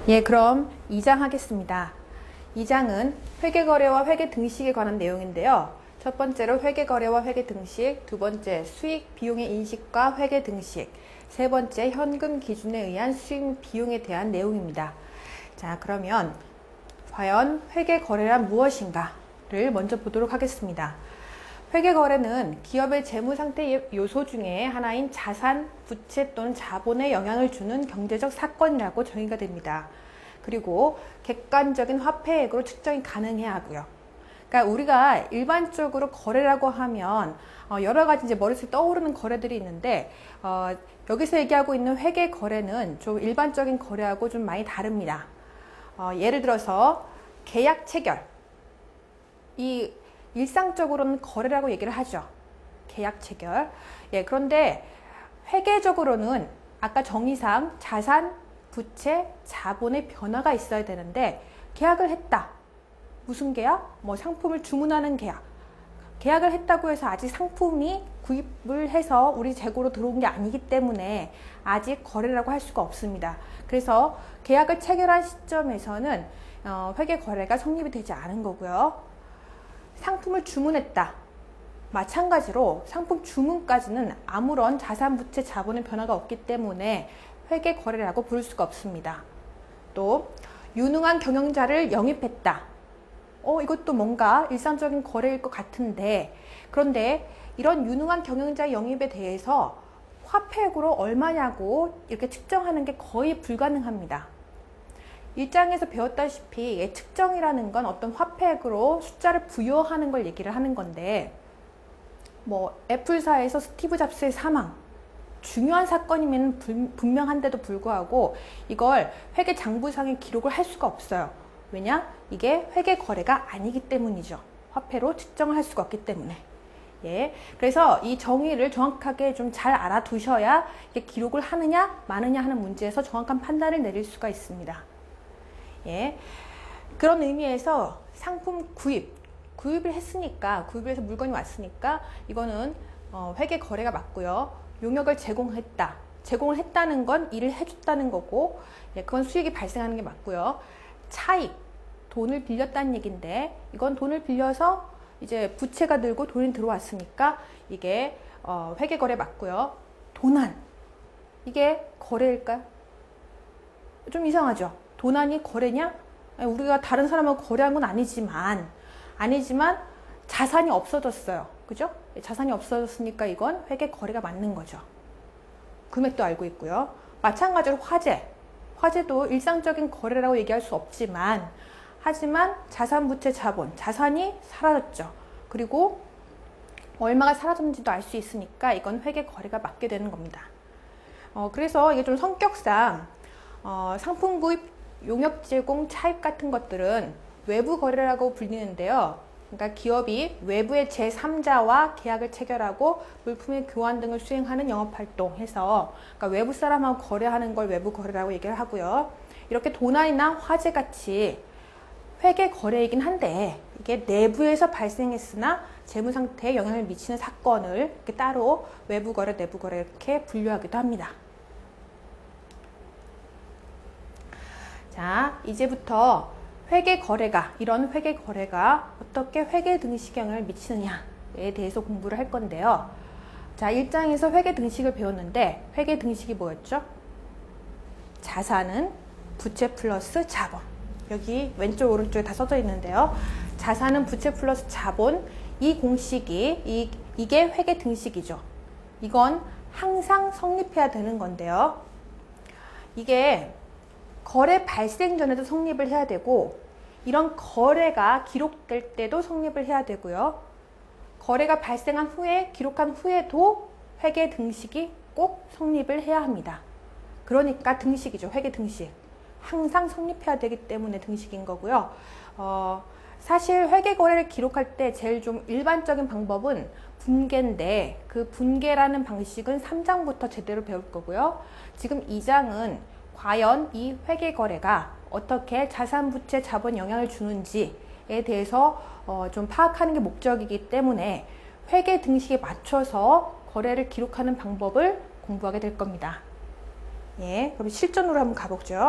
예, 그럼 2장 하겠습니다. 2장은 회계거래와 회계등식에 관한 내용인데요. 첫 번째로 회계거래와 회계등식, 두 번째 수익 비용의 인식과 회계등식, 세 번째 현금 기준에 의한 수익 비용에 대한 내용입니다. 자, 그러면 과연 회계거래란 무엇인가를 먼저 보도록 하겠습니다. 회계거래는 기업의 재무상태 요소 중에 하나인 자산, 부채 또는 자본에 영향을 주는 경제적 사건이라고 정의가 됩니다. 그리고 객관적인 화폐액으로 측정이 가능해야 하고요. 그러니까 우리가 일반적으로 거래라고 하면 여러 가지 이제 머릿속에 떠오르는 거래들이 있는데 여기서 얘기하고 있는 회계거래는 좀 일반적인 거래하고 좀 많이 다릅니다. 예를 들어서 계약 체결. 이 일상적으로는 거래라고 얘기를 하죠. 계약 체결. 예, 그런데 회계적으로는 아까 정의상 자산, 부채, 자본의 변화가 있어야 되는데 계약을 했다. 무슨 계약? 뭐 상품을 주문하는 계약. 계약을 했다고 해서 아직 상품이 구입을 해서 우리 재고로 들어온 게 아니기 때문에 아직 거래라고 할 수가 없습니다. 그래서 계약을 체결한 시점에서는 회계거래가 성립이 되지 않은 거고요. 상품을 주문했다. 마찬가지로 상품 주문까지는 아무런 자산, 부채, 자본의 변화가 없기 때문에 회계거래라고 부를 수가 없습니다. 또 유능한 경영자를 영입했다. 이것도 뭔가 일상적인 거래일 것 같은데, 그런데 이런 유능한 경영자 영입에 대해서 화폐액으로 얼마냐고 이렇게 측정하는 게 거의 불가능합니다. 1장에서 배웠다시피 측정이라는 건 어떤 화폐액으로 숫자를 부여하는 걸 얘기를 하는 건데, 뭐 애플사에서 스티브 잡스의 사망, 중요한 사건이면 분명한데도 불구하고 이걸 회계장부상에 기록을 할 수가 없어요. 왜냐? 이게 회계거래가 아니기 때문이죠. 화폐로 측정을 할 수가 없기 때문에. 예, 그래서 이 정의를 정확하게 좀 잘 알아두셔야 이게 기록을 하느냐 마느냐 하는 문제에서 정확한 판단을 내릴 수가 있습니다. 예, 그런 의미에서 상품 구입을 했으니까, 구입을 해서 물건이 왔으니까 이거는 회계거래가 맞고요. 용역을 제공을 했다는 건 일을 해줬다는 거고, 예, 그건 수익이 발생하는 게 맞고요. 차익, 돈을 빌렸다는 얘기인데 이건 돈을 빌려서 이제 부채가 들고 돈이 들어왔으니까 이게 회계거래 맞고요. 도난, 이게 거래일까요? 좀 이상하죠? 도난이 거래냐? 우리가 다른 사람하고 거래한 건 아니지만 자산이 없어졌어요. 그죠? 자산이 없어졌으니까 이건 회계거래가 맞는 거죠. 금액도 알고 있고요. 마찬가지로 화재도 일상적인 거래라고 얘기할 수 없지만, 하지만 자산, 부채, 자본, 자산이 사라졌죠. 그리고 얼마가 사라졌는지도 알 수 있으니까 이건 회계거래가 맞게 되는 겁니다. 그래서 이게 좀 성격상 상품 구입, 용역 제공, 차입 같은 것들은 외부 거래라고 불리는데요. 그러니까 기업이 외부의 제3자와 계약을 체결하고 물품의 교환 등을 수행하는 영업활동해서, 그러니까 외부 사람하고 거래하는 걸 외부 거래라고 얘기를 하고요. 이렇게 도난이나 화재같이 회계 거래이긴 한데 이게 내부에서 발생했으나 재무 상태에 영향을 미치는 사건을 이렇게 따로 외부 거래, 내부 거래 이렇게 분류하기도 합니다. 자, 이제부터 이런 회계 거래가 어떻게 회계 등식에 영향을 미치느냐에 대해서 공부를 할 건데요. 자, 1장에서 회계 등식을 배웠는데 회계 등식이 뭐였죠? 자산은 부채 플러스 자본. 여기 왼쪽 오른쪽에 다 써져 있는데요. 자산은 부채 플러스 자본, 이 공식이 이게 회계 등식이죠. 이건 항상 성립해야 되는 건데요. 이게 거래 발생 전에도 성립을 해야 되고, 이런 거래가 기록될 때도 성립을 해야 되고요. 거래가 발생한 후에, 기록한 후에도 회계 등식이 꼭 성립을 해야 합니다. 그러니까 등식이죠. 회계 등식. 항상 성립해야 되기 때문에 등식인 거고요. 사실 회계 거래를 기록할 때 제일 좀 일반적인 방법은 분계인데, 그 분계라는 방식은 3장부터 제대로 배울 거고요. 지금 2장은 과연 이 회계 거래가 어떻게 자산, 부채, 자본 영향을 주는지에 대해서 좀 파악하는 게 목적이기 때문에 회계 등식에 맞춰서 거래를 기록하는 방법을 공부하게 될 겁니다. 예, 그럼 실전으로 한번 가보죠.